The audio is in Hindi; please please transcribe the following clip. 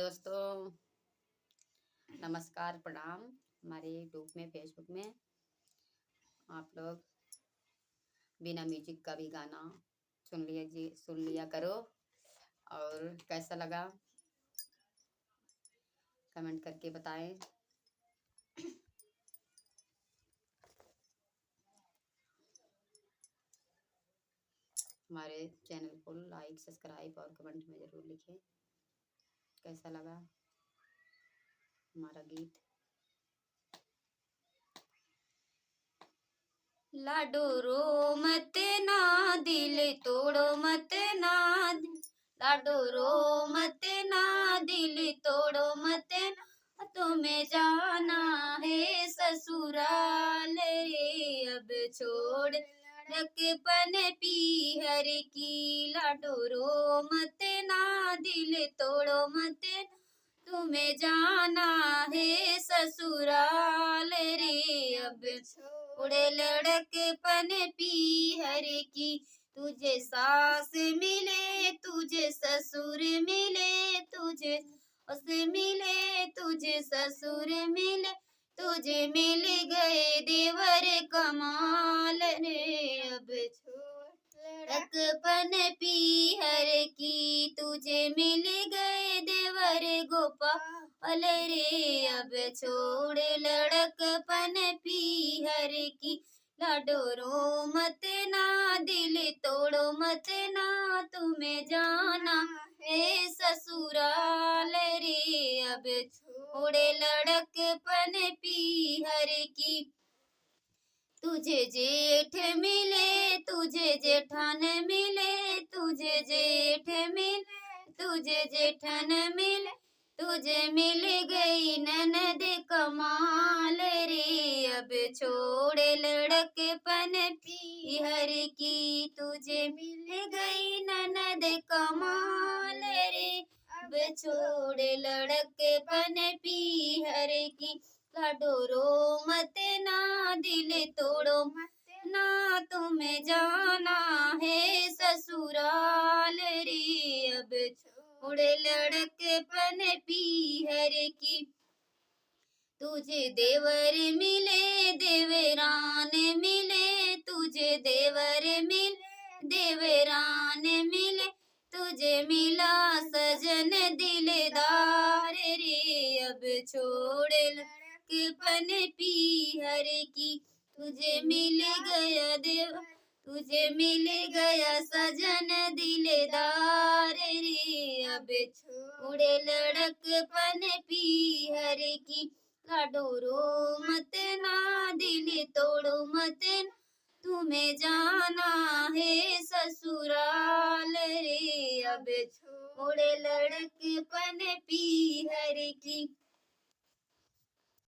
दोस्तों, नमस्कार, प्रणाम। हमारे यूट्यूब में, फेसबुक में आप लोग बिना म्यूजिक का भी गाना सुन लिया करो। और कैसा लगा कमेंट करके बताएं। हमारे चैनल को लाइक, सब्सक्राइब और कमेंट में ज़रूर लिखें कैसा लगा हमारा गीत। लाडो रो मत ना, दिल तोड़ो मत ना, लाडो रो मत ना, दिल तोड़ो मत ना, तुम्हें जाना है ससुराल रे। अब छोड़ रखपन पीहर की, लाडो रो मत ना, दिल तोड़ो मत ना, तुम्हें जाना है ससुराल रे। अब उड़े लड़कपन पीहर की, तुझे सास मिले, तुझे ससुर मिले, तुझे उस मिले, तुझे ससुर मिले, तुझे मिल गए देवर कमाल रे। अब लड़कपन पीहर की, तुझे मिल गए देवर गोपाल रे। अब छोड़ लड़कपन पीहर की, लाडो रो मत ना, दिल तोड़ो मत ना, तुम्हें जाना है ससुराल रे। अब छोड़ लड़कपन पीहर की, तुझे जेठ मिले, तुझे जेठान मिले, तुझे जेठ मिले, तुझे जेठन मिले, तुझे मिल गई ननद कमाल रे। अब छोड़ लड़कपन पीहर की, तुझे मिल गई ननद कमाल रे। अब छोड़ लड़कपन पीहर की, लाडो रो मत ना, दिल तोड़ो मत ना, तुम्हें जाना है ससुराल रे। अब छोड़ लड़कपन पीहर की, तुझे देवर मिले, देवरान मिले, तुझे देवर मिले, देवरान मिले, तुझे मिला सजन दिलदार रे। अब छोड़ लड़कपन पीहर की, तुझे मिल गया तुझे मिल गया सजन दिलदार रे। अब छोड़ लड़कपन पीहर की, लाडो रो मत ना, दिल तोड़ो मत ना, तुम्हें जाना है ससुराल रे। अब छोड़ लड़कपन पीहर की।